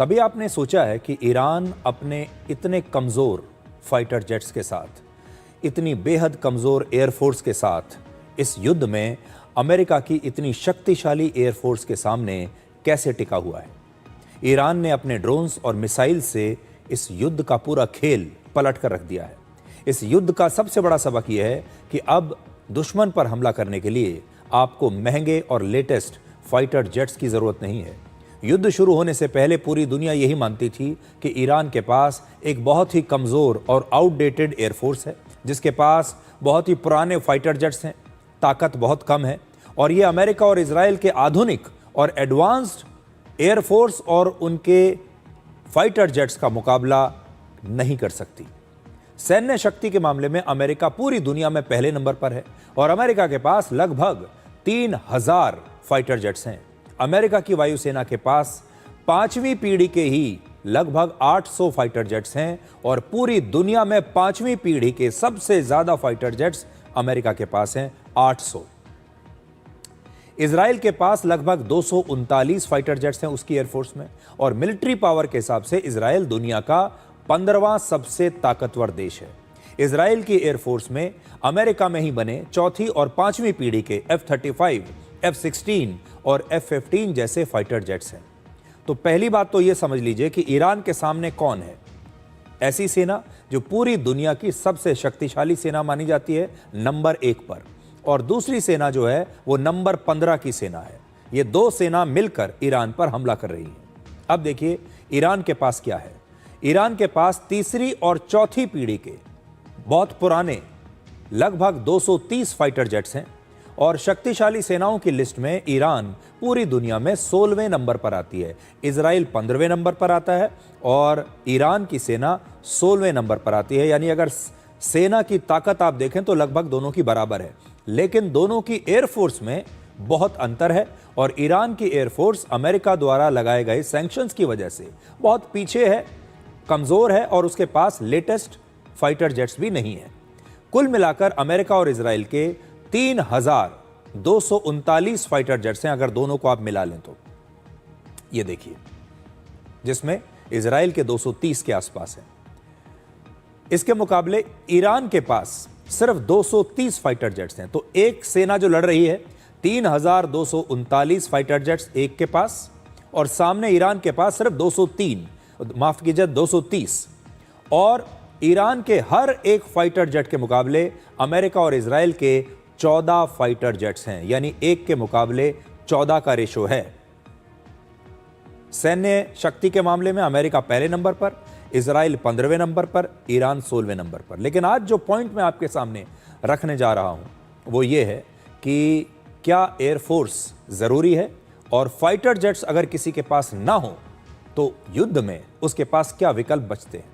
कभी आपने सोचा है कि ईरान अपने इतने कमज़ोर फाइटर जेट्स के साथ, इतनी बेहद कमज़ोर एयरफोर्स के साथ इस युद्ध में अमेरिका की इतनी शक्तिशाली एयरफोर्स के सामने कैसे टिका हुआ है? ईरान ने अपने ड्रोन्स और मिसाइल से इस युद्ध का पूरा खेल पलट कर रख दिया है। इस युद्ध का सबसे बड़ा सबक यह है कि अब दुश्मन पर हमला करने के लिए आपको महंगे और लेटेस्ट फाइटर जेट्स की ज़रूरत नहीं है। युद्ध शुरू होने से पहले पूरी दुनिया यही मानती थी कि ईरान के पास एक बहुत ही कमज़ोर और आउटडेटेड एयरफोर्स है, जिसके पास बहुत ही पुराने फाइटर जेट्स हैं, ताकत बहुत कम है और ये अमेरिका और इजराइल के आधुनिक और एडवांस्ड एयरफोर्स और उनके फाइटर जेट्स का मुकाबला नहीं कर सकती। सैन्य शक्ति के मामले में अमेरिका पूरी दुनिया में पहले नंबर पर है और अमेरिका के पास लगभग 3000 फाइटर जेट्स हैं। अमेरिका की वायुसेना के पास 5वीं पीढ़ी के ही लगभग 800 फाइटर जेट्स हैं और पूरी दुनिया में 5वीं पीढ़ी के सबसे ज्यादा फाइटर जेट्स अमेरिका के पास हैं, 800। इजराइल के पास लगभग 239 फाइटर जेट्स हैं उसकी एयरफोर्स में और मिलिट्री पावर के हिसाब से इजराइल दुनिया का 15वां सबसे ताकतवर देश है। इजराइल की एयरफोर्स में अमेरिका में ही बने चौथी और 5वीं पीढ़ी के F-35, F-16 और F-15 जैसे फाइटर जेट्स हैं। तो पहली बात तो यह समझ लीजिए कि ईरान के सामने कौन है? ऐसी सेना जो पूरी दुनिया की सबसे शक्तिशाली सेना मानी जाती है, नंबर 1 पर, और दूसरी सेना जो है वो नंबर 15 की सेना है। ये दो सेना मिलकर ईरान पर हमला कर रही है। अब देखिए ईरान के पास क्या है। ईरान के पास तीसरी और चौथी पीढ़ी के बहुत पुराने लगभग 230 फाइटर जेट्स हैं और शक्तिशाली सेनाओं की लिस्ट में ईरान पूरी दुनिया में 16वें नंबर पर आती है। इजराइल 15वें नंबर पर आता है और ईरान की सेना 16वें नंबर पर आती है। यानी अगर सेना की ताकत आप देखें तो लगभग दोनों की बराबर है, लेकिन दोनों की एयरफोर्स में बहुत अंतर है और ईरान की एयरफोर्स अमेरिका द्वारा लगाए गए सैंक्शंस की वजह से बहुत पीछे है, कमजोर है और उसके पास लेटेस्ट फाइटर जेट्स भी नहीं है। कुल मिलाकर अमेरिका और इजराइल के 3239 फाइटर जेट्स हैं अगर दोनों को आप मिला लें तो। ये देखिए, जिसमें इजराइल के 230 के आसपास है। इसके मुकाबले ईरान के पास सिर्फ 230 फाइटर जेट्स हैं। तो एक सेना जो लड़ रही है 3239 फाइटर जेट्स एक के पास और सामने ईरान के पास सिर्फ 230 और ईरान के हर एक फाइटर जेट के मुकाबले अमेरिका और इजराइल के 14 फाइटर जेट्स हैं। यानी एक के मुकाबले 14 का रेशो है। सैन्य शक्ति के मामले में अमेरिका पहले नंबर पर, इजराइल 15वें नंबर पर, ईरान 16वें नंबर पर। लेकिन आज जो पॉइंट मैं आपके सामने रखने जा रहा हूं वो ये है कि क्या एयरफोर्स जरूरी है और फाइटर जेट्स अगर किसी के पास ना हो तो युद्ध में उसके पास क्या विकल्प बचते हैं।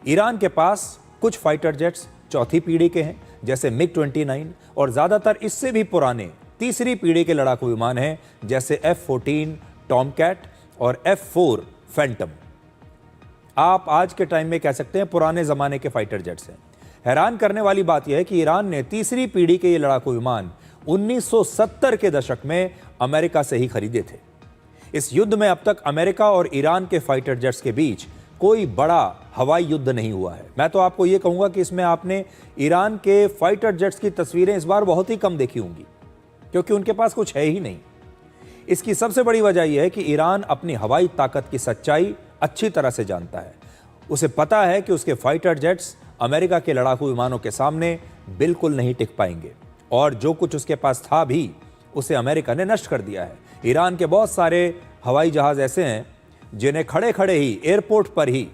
ईरान के पास कुछ फाइटर जेट्स चौथी पीढ़ी के हैं जैसे MiG-29 और ज्यादातर इससे भी पुराने तीसरी पीढ़ी के लड़ाकू विमान हैं जैसे F-14 टॉमकैट और F-4 फैंटम। आप आज के टाइम में कह सकते हैं पुराने जमाने के फाइटर जेट्स हैं। हैरान करने वाली बात यह है कि ईरान ने तीसरी पीढ़ी के ये लड़ाकू विमान 1970 के दशक में अमेरिका से ही खरीदे थे। इस युद्ध में अब तक अमेरिका और ईरान के फाइटर जेट्स के बीच कोई बड़ा हवाई युद्ध नहीं हुआ है। मैं तो आपको यह कहूंगा कि इसमें आपने ईरान के फाइटर जेट्स की तस्वीरें इस बार बहुत ही कम देखी होंगी क्योंकि उनके पास कुछ है ही नहीं। इसकी सबसे बड़ी वजह यह है कि ईरान अपनी हवाई ताकत की सच्चाई अच्छी तरह से जानता है। उसे पता है कि उसके फाइटर जेट्स अमेरिका के लड़ाकू विमानों के सामने बिल्कुल नहीं टिक पाएंगे और जो कुछ उसके पास था भी उसे अमेरिका ने नष्ट कर दिया है। ईरान के बहुत सारे हवाई जहाज ऐसे हैं जिन्हें खड़े खड़े ही एयरपोर्ट पर ही,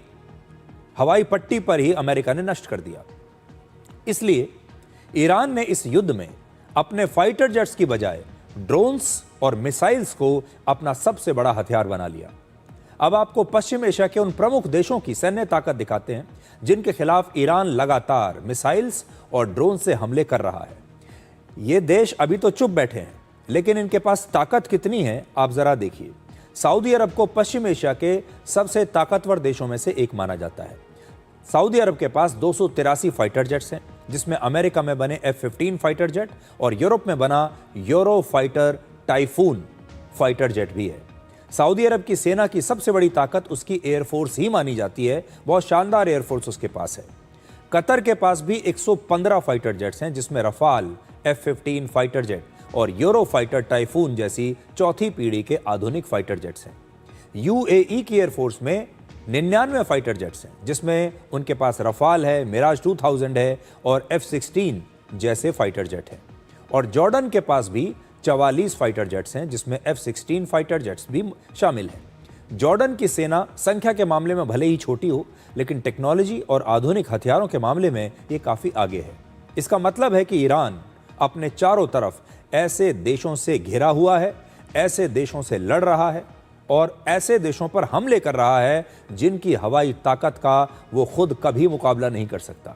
हवाई पट्टी पर ही अमेरिका ने नष्ट कर दिया। इसलिए ईरान ने इस युद्ध में अपने फाइटर जेट्स की बजाय ड्रोन्स और मिसाइल्स को अपना सबसे बड़ा हथियार बना लिया। अब आपको पश्चिम एशिया के उन प्रमुख देशों की सैन्य ताकत दिखाते हैं जिनके खिलाफ ईरान लगातार मिसाइल्स और ड्रोन से हमले कर रहा है। ये देश अभी तो चुप बैठे हैं लेकिन इनके पास ताकत कितनी है आप जरा देखिए। सऊदी अरब को पश्चिम एशिया के सबसे ताकतवर देशों में से एक माना जाता है। सऊदी अरब के पास 283 फाइटर जेट्स हैं जिसमें अमेरिका में बने F-15 फाइटर जेट और यूरोप में बना euro fighter typhoon fighter jet भी है। सऊदी अरब की सेना की सबसे बड़ी ताकत उसकी एयरफोर्स ही मानी जाती है। बहुत शानदार एयरफोर्स उसके पास है। कतर के पास भी 115 फाइटर जेट्स हैं, जिसमें रफाल, F-15 फाइटर जेट और यूरो फाइटर टाइफून जैसी चौथी पीढ़ी के आधुनिक फाइटर जेट्स हैं। यूएई की एयरफोर्स में 99 फाइटर जेट्स हैं, जिसमें उनके पास रफाल है, मिराज 2000 है और F-16 जैसे फाइटर जेट हैं। और जॉर्डन के पास भी 44 फाइटर जेट्स हैं, जिसमें F-16 फाइटर जेट्स भी शामिल हैं। जॉर्डन की सेना संख्या के मामले में भले ही छोटी हो, लेकिन टेक्नोलॉजी और आधुनिक हथियारों के मामले में ये काफ़ी आगे है। इसका मतलब है कि ईरान अपने चारों तरफ ऐसे देशों से घिरा हुआ है, ऐसे देशों से लड़ रहा है और ऐसे देशों पर हमले कर रहा है जिनकी हवाई ताकत का वो खुद कभी मुकाबला नहीं कर सकता।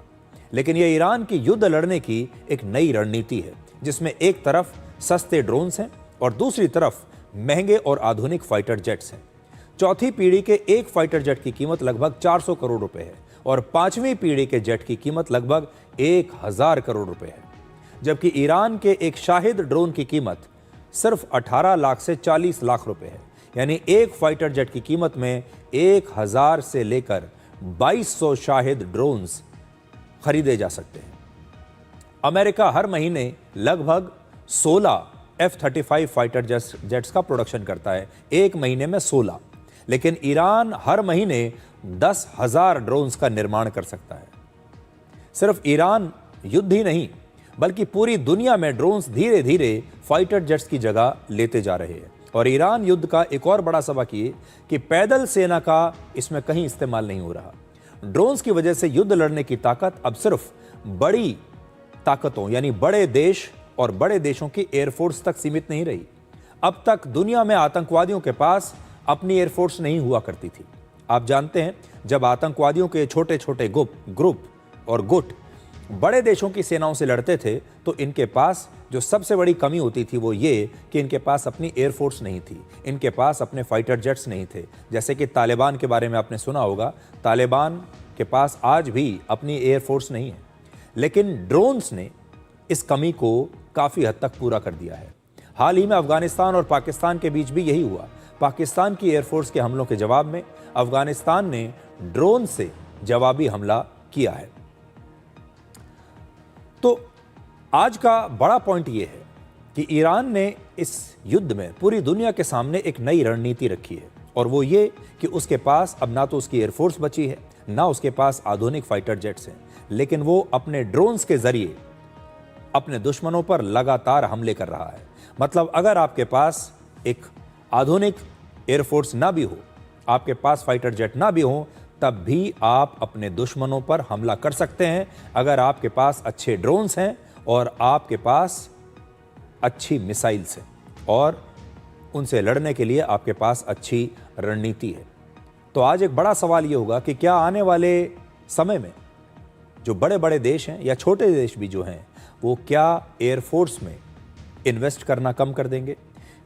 लेकिन ये ईरान की युद्ध लड़ने की एक नई रणनीति है, जिसमें एक तरफ सस्ते ड्रोन्स हैं और दूसरी तरफ महंगे और आधुनिक फाइटर जेट्स हैं। चौथी पीढ़ी के एक फाइटर जेट की कीमत लगभग 400 करोड़ रुपए है और पांचवी पीढ़ी के जेट की कीमत लगभग 1000 करोड़ रुपए है, जबकि ईरान के एक शाहिद ड्रोन की कीमत सिर्फ 18 लाख से 40 लाख रुपए है। यानी एक फाइटर जेट की कीमत में 1000 से लेकर 2200 शाहिद ड्रोन्स खरीदे जा सकते हैं। अमेरिका हर महीने लगभग 16 F-35 फाइटर जेट्स का प्रोडक्शन करता है, एक महीने में 16। लेकिन ईरान हर महीने 10,000 ड्रोन्स का निर्माण कर सकता है। सिर्फ ईरान युद्ध ही नहीं, बल्कि पूरी दुनिया में ड्रोन्स धीरे धीरे फाइटर जेट्स की जगह लेते जा रहे हैं। और ईरान युद्ध का एक और बड़ा सबक ये कि पैदल सेना का इसमें कहीं इस्तेमाल नहीं हो रहा। ड्रोन्स की वजह से युद्ध लड़ने की ताकत अब सिर्फ बड़ी ताकतों यानी बड़े देश और बड़े देशों की एयरफोर्स तक सीमित नहीं रही। अब तक दुनिया में आतंकवादियों के पास अपनी एयरफोर्स नहीं हुआ करती थी। आप जानते हैं, जब आतंकवादियों के छोटे छोटे ग्रुप और गुट बड़े देशों की सेनाओं से लड़ते थे, तो इनके पास जो सबसे बड़ी कमी होती थी वो ये कि इनके पास अपनी एयरफोर्स नहीं थी, इनके पास अपने फाइटर जेट्स नहीं थे। जैसे कि तालिबान के बारे में आपने सुना होगा, तालिबान के पास आज भी अपनी एयरफोर्स नहीं है। लेकिन ड्रोन्स ने इस कमी को काफ़ी हद तक पूरा कर दिया है। हाल ही में अफगानिस्तान और पाकिस्तान के बीच भी यही हुआ। पाकिस्तान की एयरफोर्स के हमलों के जवाब में अफगानिस्तान ने ड्रोन से जवाबी हमला किया है। तो आज का बड़ा पॉइंट यह है कि ईरान ने इस युद्ध में पूरी दुनिया के सामने एक नई रणनीति रखी है, और वो ये कि उसके पास अब ना तो उसकी एयरफोर्स बची है, ना उसके पास आधुनिक फाइटर जेट्स हैं, लेकिन वो अपने ड्रोन्स के जरिए अपने दुश्मनों पर लगातार हमले कर रहा है। मतलब अगर आपके पास एक आधुनिक एयरफोर्स ना भी हो, आपके पास फाइटर जेट ना भी हो, तब भी आप अपने दुश्मनों पर हमला कर सकते हैं अगर आपके पास अच्छे ड्रोन्स हैं और आपके पास अच्छी मिसाइल्स हैं और उनसे लड़ने के लिए आपके पास अच्छी रणनीति है। तो आज एक बड़ा सवाल ये होगा कि क्या आने वाले समय में जो बड़े बड़े देश हैं या छोटे देश भी जो हैं, वो क्या एयरफोर्स में इन्वेस्ट करना कम कर देंगे?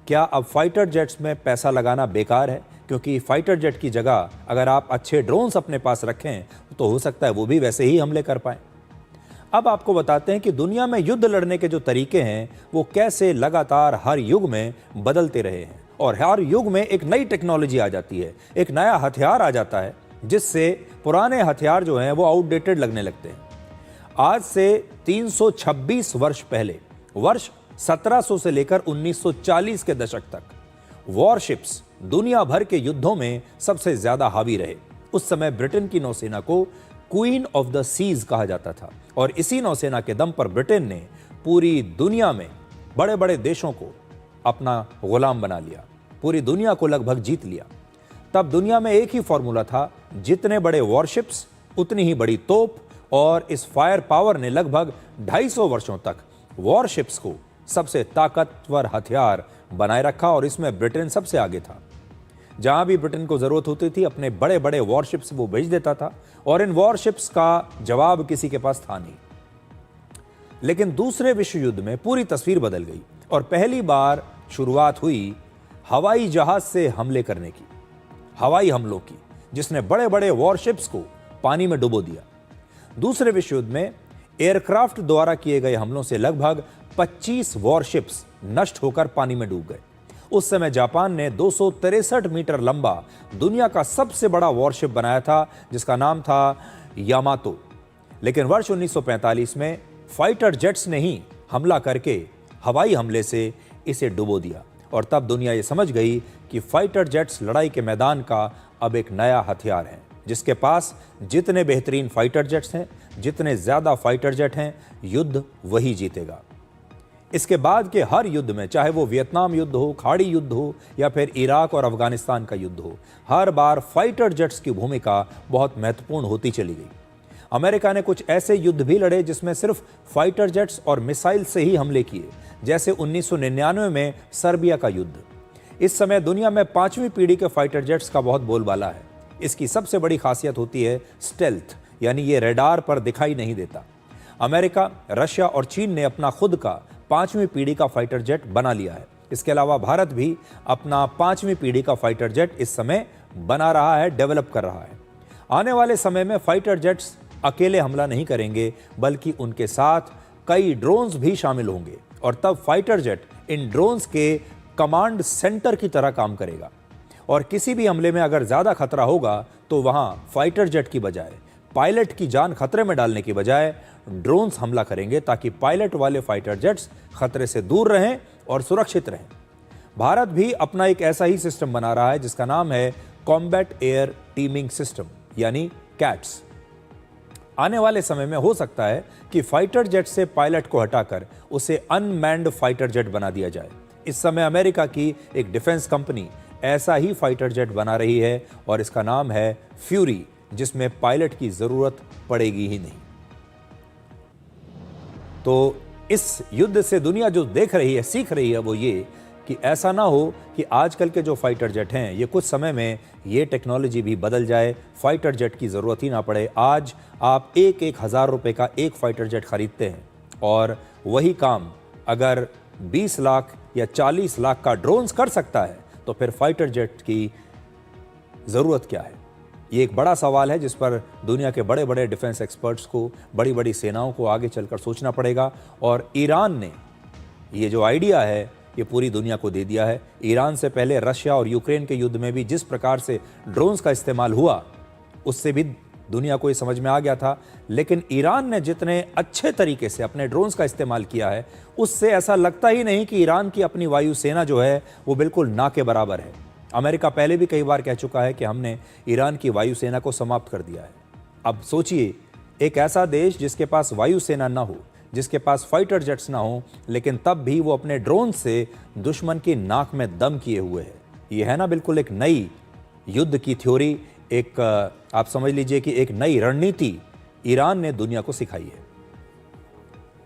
क्या अब फाइटर जेट्स में पैसा लगाना बेकार है? क्योंकि फाइटर जेट की जगह अगर आप अच्छे ड्रोन्स अपने पास रखें तो हो सकता है वो भी वैसे ही हमले कर पाएं। अब आपको बताते हैं कि दुनिया में युद्ध लड़ने के जो तरीके हैं वो कैसे लगातार हर युग में बदलते रहे हैं, और हर युग में एक नई टेक्नोलॉजी आ जाती है, एक नया हथियार आ जाता है, जिससे पुराने हथियार जो हैं वो आउटडेटेड लगने लगते हैं। आज से 326 वर्ष पहले, वर्ष 1700 से लेकर 1940 के दशक तक वॉरशिप्स दुनिया भर के युद्धों में सबसे ज्यादा हावी रहे। उस समय ब्रिटेन की नौसेना को क्वीन ऑफ द सीज कहा जाता था, और इसी नौसेना के दम पर ब्रिटेन ने पूरी दुनिया में बड़े बड़े देशों को अपना गुलाम बना लिया, पूरी दुनिया को लगभग जीत लिया। तब दुनिया में एक ही फॉर्मूला था, जितने बड़े वॉरशिप्स उतनी ही बड़ी तोप, और इस फायर पावर ने लगभग 250 वर्षों तक वॉरशिप्स को सबसे ताकतवर हथियार बनाए रखा, और इसमें ब्रिटेन सबसे आगे था। जहां भी ब्रिटेन को जरूरत होती थी, अपने बड़े बड़े वॉरशिप्स वो भेज देता था, और इन वॉरशिप्स का जवाब किसी के पास था नहीं। लेकिन दूसरे विश्व युद्ध में पूरी तस्वीर बदल गई, और पहली बार शुरुआत हुई हवाई जहाज से हमले करने की, हवाई हमलों की, जिसने बड़े बड़े वॉरशिप्स को पानी में डुबो दिया। दूसरे विश्व युद्ध में एयरक्राफ्ट द्वारा किए गए हमलों से लगभग 25 वॉरशिप्स नष्ट होकर पानी में डूब गए, उस समय जापान ने 263 मीटर लंबा दुनिया का सबसे बड़ा वॉरशिप बनाया था जिसका नाम था यामातो। लेकिन वर्ष 1945 में फाइटर जेट्स ने ही हमला करके हवाई हमले से इसे डुबो दिया और तब दुनिया ये समझ गई कि फाइटर जेट्स लड़ाई के मैदान का अब एक नया हथियार है। जिसके पास जितने बेहतरीन फाइटर जेट्स हैं, जितने ज्यादा फाइटर जेट हैं, युद्ध वही जीतेगा। इसके बाद के हर युद्ध में, चाहे वो वियतनाम युद्ध हो, खाड़ी युद्ध हो या फिर इराक और अफगानिस्तान का युद्ध हो, हर बार फाइटर जेट्स की भूमिका बहुत महत्वपूर्ण होती चली गई। अमेरिका ने कुछ ऐसे युद्ध भी लड़े जिसमें सिर्फ फाइटर जेट्स और मिसाइल से ही हमले किए, जैसे 1999 में सर्बिया का युद्ध। इस समय दुनिया में 5वीं पीढ़ी के फाइटर जेट्स का बहुत बोलबाला है। इसकी सबसे बड़ी खासियत होती है स्टेल्थ, यानी ये रडार पर दिखाई नहीं देता। अमेरिका, रशिया और चीन ने अपना खुद का 5वीं पीढ़ी का फाइटर जेट बना लिया है। इसके अलावा भारत भी अपना 5वीं पीढ़ी का फाइटर जेट इस समय बना रहा है, डेवलप कर रहा है। आने वाले समय में फाइटर जेट्स अकेले हमला नहीं करेंगे, बल्कि उनके साथ कई ड्रोन्स भी शामिल होंगे और तब फाइटर जेट इन ड्रोन्स के कमांड सेंटर की तरह काम करेगा। और किसी भी हमले में अगर ज्यादा खतरा होगा तो वहां फाइटर जेट की बजाय, पायलट की जान खतरे में डालने की बजाय ड्रोन्स हमला करेंगे, ताकि पायलट वाले फाइटर जेट्स खतरे से दूर रहें और सुरक्षित रहें। भारत भी अपना एक ऐसा ही सिस्टम बना रहा है जिसका नाम है कॉम्बैट एयर टीमिंग सिस्टम, यानी कैट्स। आने वाले समय में हो सकता है कि फाइटर जेट से पायलट को हटाकर उसे अनमैन्ड फाइटर जेट बना दिया जाए। इस समय अमेरिका की एक डिफेंस कंपनी ऐसा ही फाइटर जेट बना रही है और इसका नाम है फ्यूरी, जिसमें पायलट की जरूरत पड़ेगी ही नहीं। तो इस युद्ध से दुनिया जो देख रही है, सीख रही है, वो ये कि ऐसा ना हो कि आजकल के जो फाइटर जेट हैं ये कुछ समय में ये टेक्नोलॉजी भी बदल जाए, फाइटर जेट की ज़रूरत ही ना पड़े। आज आप 1,000 रुपये का एक फाइटर जेट खरीदते हैं और वही काम अगर 20 लाख या 40 लाख का ड्रोन्स कर सकता है, तो फिर फाइटर जेट की ज़रूरत क्या है? ये एक बड़ा सवाल है जिस पर दुनिया के बड़े बड़े डिफेंस एक्सपर्ट्स को, बड़ी बड़ी सेनाओं को आगे चलकर सोचना पड़ेगा। और ईरान ने ये जो आइडिया है ये पूरी दुनिया को दे दिया है। ईरान से पहले रशिया और यूक्रेन के युद्ध में भी जिस प्रकार से ड्रोन्स का इस्तेमाल हुआ, उससे भी दुनिया को ये समझ में आ गया था। लेकिन ईरान ने जितने अच्छे तरीके से अपने ड्रोन्स का इस्तेमाल किया है, उससे ऐसा लगता ही नहीं कि ईरान की अपनी वायुसेना जो है वो बिल्कुल ना के बराबर है। अमेरिका पहले भी कई बार कह चुका है कि हमने ईरान की वायुसेना को समाप्त कर दिया है। अब सोचिए, एक ऐसा देश जिसके पास वायुसेना ना हो, जिसके पास फाइटर जेट्स ना हो, लेकिन तब भी वो अपने ड्रोन से दुश्मन की नाक में दम किए हुए है। ये है ना बिल्कुल एक नई युद्ध की थ्योरी, एक आप समझ लीजिए कि एक नई रणनीति ईरान ने दुनिया को सिखाई है।